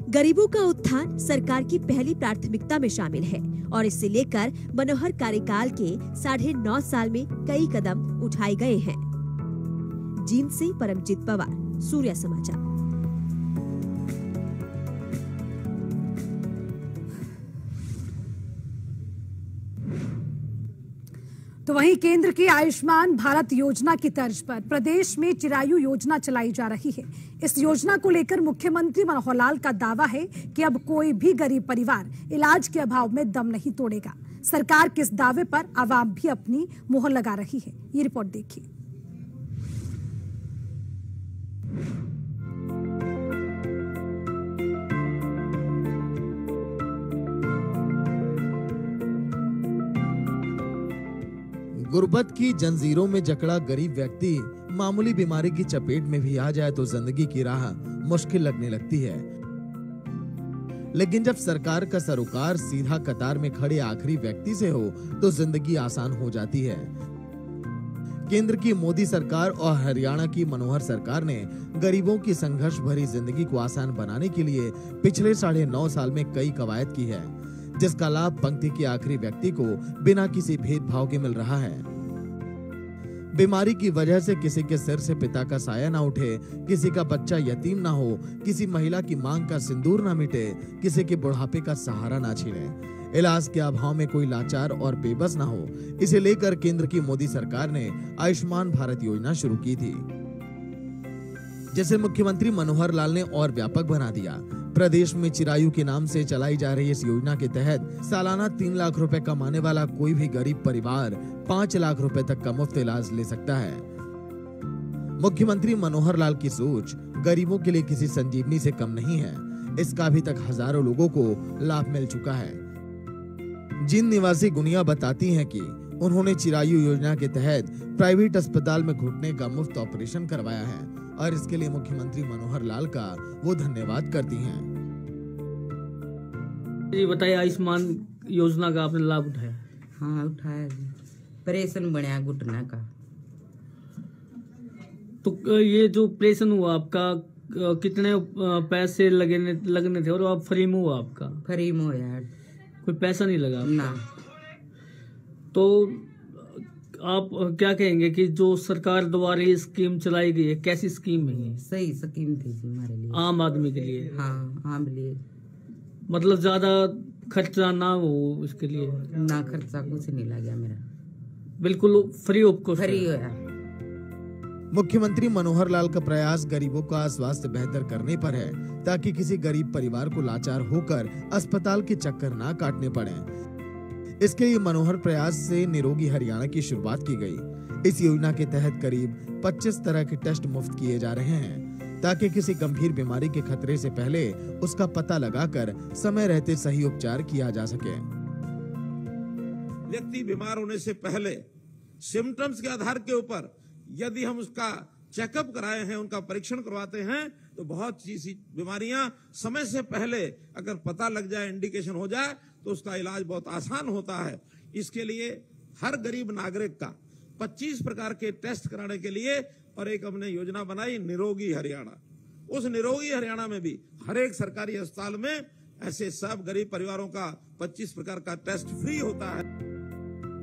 गरीबों का उत्थान सरकार की पहली प्राथमिकता में शामिल है और इससे लेकर मनोहर कार्यकाल के 9.5 साल में कई कदम उठाए गए हैं। जींद से परमजीत पवार, सूर्या समाचार। तो वहीं केंद्र की आयुष्मान भारत योजना की तर्ज पर प्रदेश में चिरायु योजना चलाई जा रही है। इस योजना को लेकर मुख्यमंत्री मनोहर लाल का दावा है कि अब कोई भी गरीब परिवार इलाज के अभाव में दम नहीं तोड़ेगा। सरकार के इस दावे पर आवाम भी अपनी मोहर लगा रही है। ये रिपोर्ट देखिए। गुर्बत की जंजीरों में जकड़ा गरीब व्यक्ति मामूली बीमारी की चपेट में भी आ जाए तो जिंदगी की राह मुश्किल लगने लगती है। लेकिन जब सरकार का सरोकार सीधा कतार में खड़े आखिरी व्यक्ति से हो तो जिंदगी आसान हो जाती है। केंद्र की मोदी सरकार और हरियाणा की मनोहर सरकार ने गरीबों की संघर्ष भरी जिंदगी को आसान बनाने के लिए पिछले 9.5 साल में कई कवायद की है, जिसका लाभ पंक्ति के आखिरी व्यक्ति को बिना किसी भेदभाव के मिल रहा है। बीमारी की वजह से किसी के सिर से पिता का साया ना उठे, किसी का बच्चा यतीम ना हो, किसी महिला की मांग का सिंदूर ना मिटे, किसी के बुढ़ापे का सहारा ना छीने, इलाज के अभाव में कोई लाचार और बेबस ना हो, इसे लेकर केंद्र की मोदी सरकार ने आयुष्मान भारत योजना शुरू की थी, जिसे मुख्यमंत्री मनोहर लाल ने और व्यापक बना दिया। प्रदेश में चिरायु के नाम से चलाई जा रही इस योजना के तहत सालाना 3 लाख रुपए कमाने वाला कोई भी गरीब परिवार 5 लाख रुपए तक का मुफ्त इलाज ले सकता है। मुख्यमंत्री मनोहर लाल की सोच गरीबों के लिए किसी संजीवनी से कम नहीं है। इसका अभी तक हजारों लोगों को लाभ मिल चुका है। जींद निवासी गुनिया बताती हैं कि उन्होंने चिरायु योजना के तहत प्राइवेट अस्पताल में घुटने का मुफ्त ऑपरेशन करवाया है और इसके लिए मुख्यमंत्री मनोहर लाल का वो धन्यवाद करती हैं। ये बताइए, आयुष्मान योजना का आपने लाभ उठाया? हाँ, उठाया जी। ऑपरेशन बनाया घुटना का। तो ये जो ऑपरेशन हुआ आपका कितने पैसे लगने थे और आप फ्री में हुआ? आपका फ्री में हुआ, कोई पैसा नहीं लगा आपका? ना। तो आप क्या कहेंगे कि जो सरकार द्वारा ये स्कीम चलाई गई है, कैसी स्कीम है ये? सही स्कीम थी जी हमारे लिए, आम आदमी के लिए। हाँ, आम लिए। मतलब ज्यादा खर्चा ना हो इसके लिए? ना, खर्चा कुछ नहीं लगा मेरा, बिल्कुल फ्री ऑफ कॉस्ट। फ्री होया। मुख्यमंत्री मनोहर लाल का प्रयास गरीबों का स्वास्थ्य बेहतर करने पर है, ताकि किसी गरीब परिवार को लाचार होकर अस्पताल के चक्कर ना काटने पड़े। इसके लिए मनोहर प्रयास से निरोगी हरियाणा की शुरुआत की गई। इस योजना के तहत करीब 25 तरह के टेस्ट मुफ्त किए जा रहे हैं ताकि किसी गंभीर बीमारी के खतरे से पहले उसका पता लगाकर समय रहते सही उपचार किया जा सके। व्यक्ति बीमार होने से पहले सिम्टम्स के आधार के ऊपर यदि हम उसका चेकअप कराए हैं, उनका परीक्षण करवाते हैं, तो बहुत सी बीमारियां समय से पहले अगर पता लग जाए, इंडिकेशन हो जाए, तो उसका इलाज बहुत आसान होता है। इसके लिए हर गरीब नागरिक का 25 प्रकार के टेस्ट कराने के लिए और एक हमने योजना बनाई निरोगी हरियाणा। उस निरोगी हरियाणा में भी हर एक सरकारी अस्पताल में ऐसे सब गरीब परिवारों का 25 प्रकार का टेस्ट फ्री होता है।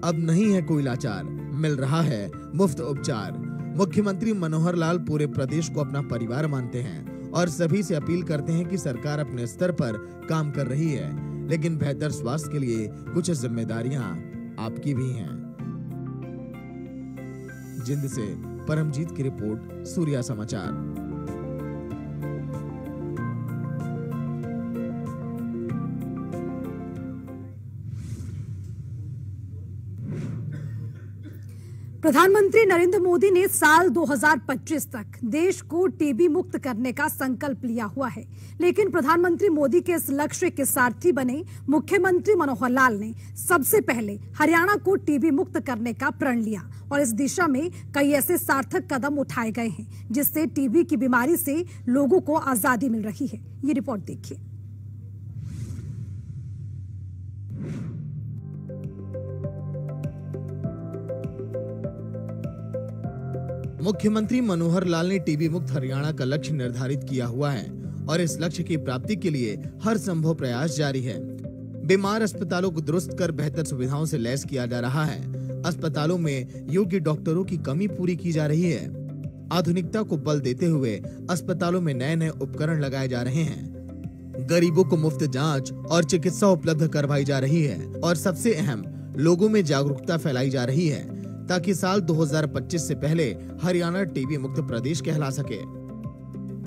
अब नहीं है कोई लाचार, मिल रहा है मुफ्त उपचार। मुख्यमंत्री मनोहर लाल पूरे प्रदेश को अपना परिवार मानते हैं और सभी से अपील करते हैं कि सरकार अपने स्तर पर काम कर रही है, लेकिन बेहतर स्वास्थ्य के लिए कुछ जिम्मेदारियां आपकी भी हैं। जिंद से परमजीत की रिपोर्ट, सूर्या समाचार। प्रधानमंत्री नरेंद्र मोदी ने साल 2025 तक देश को टीबी मुक्त करने का संकल्प लिया हुआ है, लेकिन प्रधानमंत्री मोदी के इस लक्ष्य के सारथी बने मुख्यमंत्री मनोहर लाल ने सबसे पहले हरियाणा को टीबी मुक्त करने का प्रण लिया और इस दिशा में कई ऐसे सार्थक कदम उठाए गए हैं जिससे टीबी की बीमारी से लोगों को आजादी मिल रही है। ये रिपोर्ट देखिए। मुख्यमंत्री मनोहर लाल ने टीबी मुक्त हरियाणा का लक्ष्य निर्धारित किया हुआ है और इस लक्ष्य की प्राप्ति के लिए हर संभव प्रयास जारी है। बीमार अस्पतालों को दुरुस्त कर बेहतर सुविधाओं से लैस किया जा रहा है। अस्पतालों में योग्य डॉक्टरों की कमी पूरी की जा रही है। आधुनिकता को बल देते हुए अस्पतालों में नए नए उपकरण लगाए जा रहे हैं। गरीबों को मुफ्त जांच और चिकित्सा उपलब्ध करवाई जा रही है और सबसे अहम, लोगों में जागरूकता फैलाई जा रही है ताकि साल 2025 से पहले हरियाणा टीबी मुक्त प्रदेश कहला सके।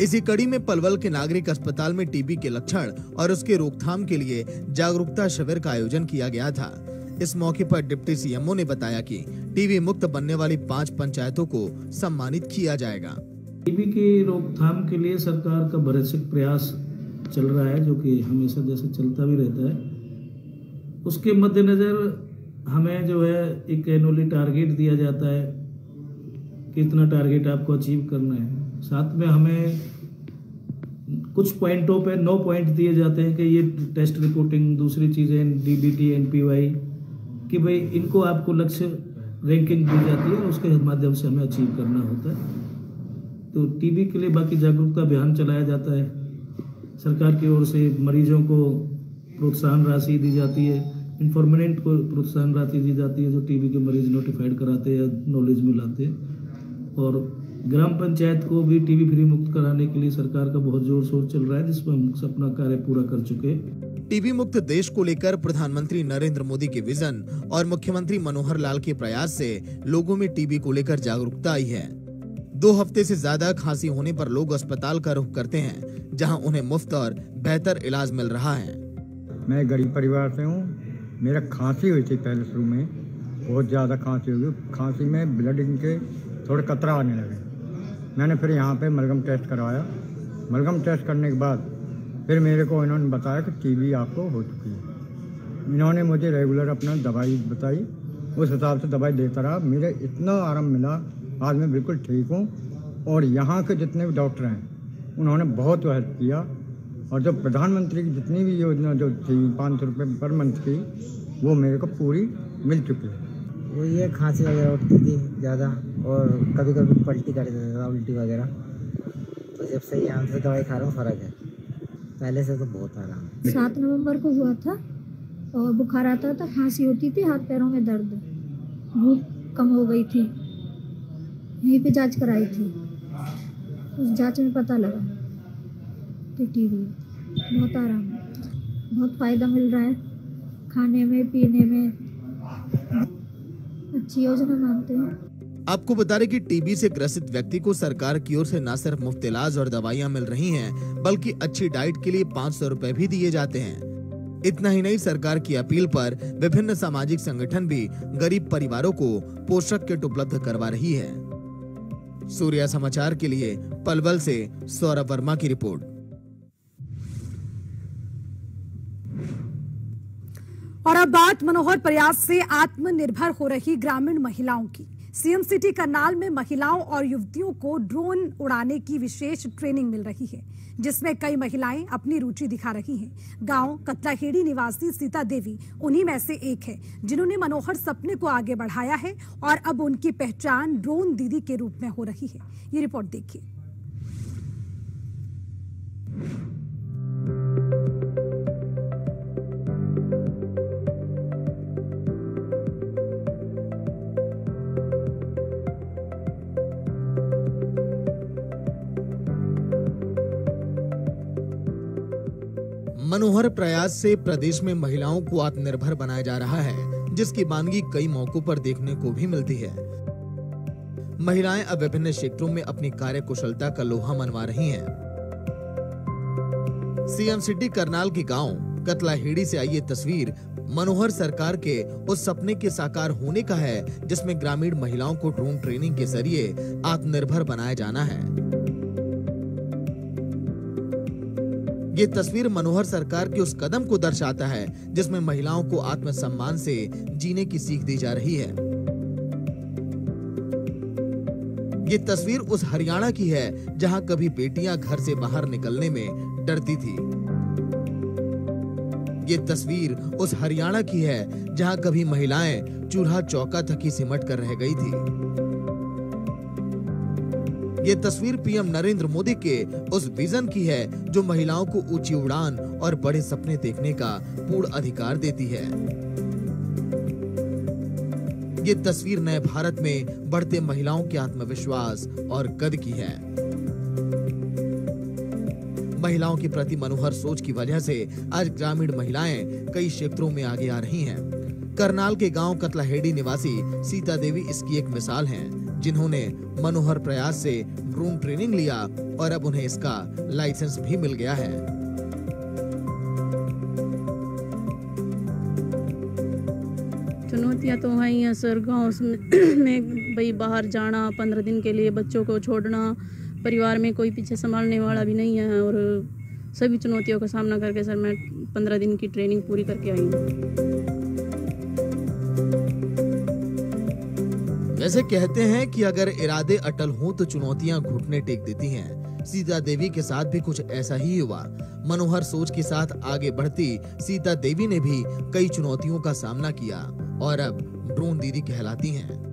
इसी कड़ी में पलवल के नागरिक अस्पताल में टीबी के लक्षण और उसके रोकथाम के लिए जागरूकता शिविर का आयोजन किया गया था। इस मौके पर डिप्टी सीएमओ ने बताया कि टीबी मुक्त बनने वाली 5 पंचायतों को सम्मानित किया जाएगा। टीबी की रोकथाम के लिए सरकार का भरसक प्रयास चल रहा है, जो कि हमेशा जैसे चलता भी रहता है। उसके मद्देनजर हमें जो है एक एनुअली टारगेट दिया जाता है कि इतना टारगेट आपको अचीव करना है। साथ में हमें कुछ पॉइंटों पे 9 पॉइंट दिए जाते हैं कि ये टेस्ट रिपोर्टिंग, दूसरी चीज़ें डीबीटी, एनपीवाई, कि भाई इनको आपको लक्ष्य रैंकिंग दी जाती है और उसके माध्यम से हमें अचीव करना होता है। तो टीबी के लिए बाकी जागरूकता अभियान चलाया जाता है। सरकार की ओर से मरीजों को प्रोत्साहन राशि दी जाती है, इन्फॉर्मेंट को प्रोत्साहन राशि दी जाती है जो टीबी के मरीज नोटिफाइड कराते हैं या नॉलेज में लाते हैं। और ग्राम पंचायत को भी टीबी फ्री मुक्त कराने के लिए सरकार का बहुत जोर शोर चल रहा है, जिसमें हम अपना कार्य पूरा कर चुके हैं। टीबी मुक्त देश को लेकर प्रधानमंत्री नरेंद्र मोदी के विजन और मुख्यमंत्री मनोहर लाल के प्रयास से लोगों में टीबी को लेकर जागरूकता आई है। 2 हफ्ते से ज्यादा खांसी होने पर लोग अस्पताल का रुख करते हैं, जहां उन्हें मुफ्त और बेहतर इलाज मिल रहा है। मैं गरीब परिवार से हूँ। मेरा खांसी हुई थी पहले शुरू में, बहुत ज़्यादा खांसी हुई। खांसी में ब्लड इनके थोड़े कतरा आने लगे। मैंने फिर यहाँ पे मलगम टेस्ट करवाया। मलगम टेस्ट करने के बाद फिर मेरे को इन्होंने बताया कि टीबी आपको हो चुकी है। इन्होंने मुझे रेगुलर अपना दवाई बताई, उस हिसाब से दवाई देता रहा। मुझे इतना आराम मिला, आज मैं बिल्कुल ठीक हूँ। और यहाँ के जितने भी डॉक्टर हैं उन्होंने बहुत हेल्प किया। और जो प्रधानमंत्री की जितनी भी योजना जो थी 500 रुपये पर मंथ की, वो मेरे को पूरी मिल चुकी है। वो ये खांसी वगैरह उठती थी ज़्यादा और कभी कभी पलटी कर देता था, उल्टी वगैरह। तो जब से यहाँ से दवाई खा रहा हूँ फ़र्क है, पहले से तो बहुत आराम है। 7 नवंबर को हुआ था और बुखार आता था, खांसी होती थी, हाथ पैरों में दर्द, भूख कम हो गई थी। यहीं पे जांच कराई थी, उस जांच में पता लगा कि टीबी। बहुत आराम है, बहुत फ़ायदा मिल रहा है, खाने में पीने में अच्छी योजना मानते हैं। आपको बता दें कि टीबी से ग्रसित व्यक्ति को सरकार की ओर से न सिर्फ मुफ्त इलाज और दवाइयां मिल रही हैं, बल्कि अच्छी डाइट के लिए 500 रुपए भी दिए जाते हैं। इतना ही नहीं, सरकार की अपील पर विभिन्न सामाजिक संगठन भी गरीब परिवारों को पोषक किट उपलब्ध करवा रही है। सूर्या समाचार के लिए पलवल से सौरभ वर्मा की रिपोर्ट। और अब बात मनोहर प्रयास से आत्मनिर्भर हो रही ग्रामीण महिलाओं की। सीएम सिटी करनाल में महिलाओं और युवतियों को ड्रोन उड़ाने की विशेष ट्रेनिंग मिल रही है, जिसमें कई महिलाएं अपनी रुचि दिखा रही हैं। गांव कतलाहेड़ी निवासी सीता देवी उन्हीं में से एक है, जिन्होंने मनोहर सपने को आगे बढ़ाया है और अब उनकी पहचान ड्रोन दीदी के रूप में हो रही है। ये रिपोर्ट देखिए। मनोहर प्रयास से प्रदेश में महिलाओं को आत्मनिर्भर बनाया जा रहा है, जिसकी मानगी कई मौकों पर देखने को भी मिलती है। महिलाएं अब विभिन्न क्षेत्रों में अपनी कार्य कुशलता का लोहा मनवा रही हैं। सीएम सिटी करनाल के गांव कतलाहेड़ी से आई ये तस्वीर मनोहर सरकार के उस सपने के साकार होने का है, जिसमें ग्रामीण महिलाओं को ड्रोन ट्रेनिंग के जरिए आत्मनिर्भर बनाया जाना है। ये तस्वीर मनोहर सरकार के उस कदम को दर्शाता है, जिसमें महिलाओं को आत्मसम्मान से जीने की सीख दी जा रही है। ये तस्वीर उस हरियाणा की है, जहां कभी बेटियां घर से बाहर निकलने में डरती थी। ये तस्वीर उस हरियाणा की है, जहां कभी महिलाएं चूल्हा चौका तक ही सिमट कर रह गई थी। ये तस्वीर पीएम नरेंद्र मोदी के उस विजन की है, जो महिलाओं को ऊंची उड़ान और बड़े सपने देखने का पूर्ण अधिकार देती है। ये तस्वीर नए भारत में बढ़ते महिलाओं के आत्मविश्वास और कद की है। महिलाओं के प्रति मनोहर सोच की वजह से आज ग्रामीण महिलाएं कई क्षेत्रों में आगे आ रही हैं। करनाल के गांव कतलाहेड़ी निवासी सीता देवी इसकी एक मिसाल हैं, जिन्होंने मनोहर प्रयास से ड्रोन ट्रेनिंग लिया और अब उन्हें इसका लाइसेंस भी मिल गया है। चुनौतियां तो हैं ही सर, गाँव में भाई बाहर जाना, 15 दिन के लिए बच्चों को छोड़ना, परिवार में कोई पीछे संभालने वाला भी नहीं है, और सभी चुनौतियों का सामना करके सर मैं 15 दिन की ट्रेनिंग पूरी करके आई हूँ। वैसे कहते हैं कि अगर इरादे अटल हों तो चुनौतियां घुटने टेक देती हैं। सीता देवी के साथ भी कुछ ऐसा ही हुआ। मनोहर सोच के साथ आगे बढ़ती सीता देवी ने भी कई चुनौतियों का सामना किया और अब ड्रोन दीदी कहलाती हैं।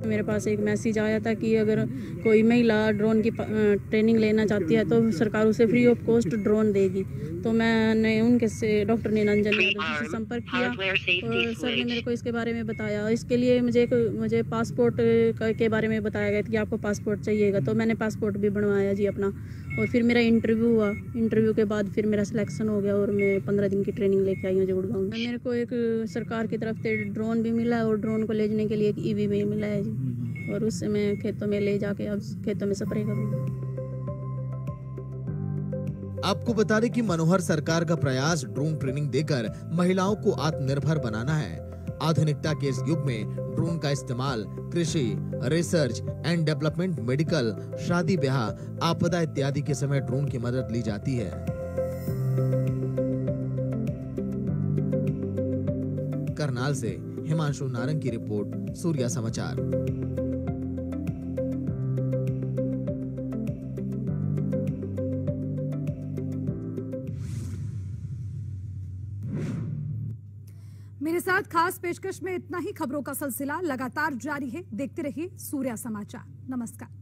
मेरे पास एक मैसेज आया था कि अगर कोई महिला ड्रोन की ट्रेनिंग लेना चाहती है तो सरकार उसे फ्री ऑफ कॉस्ट ड्रोन देगी। तो मैंने उनके से डॉक्टर निरंजन यादव से संपर्क किया और सर ने मेरे को इसके बारे में बताया। इसके लिए मुझे पासपोर्ट के बारे में बताया गया कि आपको पासपोर्ट चाहिएगा, तो मैंने पासपोर्ट भी बनवाया जी अपना, और फिर मेरा इंटरव्यू हुआ। इंटरव्यू के बाद फिर मेरा सिलेक्शन हो गया और मैं 15 दिन की ट्रेनिंग लेके आई हूँ गुड़गांव में। मेरे को एक सरकार की तरफ से ड्रोन भी मिला है और ड्रोन को ले जाने के लिए एक ईवी भी मिला है जी, और उससे मैं खेतों में ले जाके अब खेतों में स्प्रे करूँगा। आपको बता दें कि मनोहर सरकार का प्रयास ड्रोन ट्रेनिंग देकर महिलाओं को आत्मनिर्भर बनाना है। आधुनिकता के इस युग में ड्रोन का इस्तेमाल कृषि, रिसर्च एंड डेवलपमेंट, मेडिकल, शादी ब्याह, आपदा इत्यादि के समय ड्रोन की मदद ली जाती है। करनाल से हिमांशु नारंग की रिपोर्ट, सूर्या समाचार। मेरे साथ खास पेशकश में इतना ही। खबरों का सिलसिला लगातार जारी है, देखते रहिए सूर्या समाचार। नमस्कार।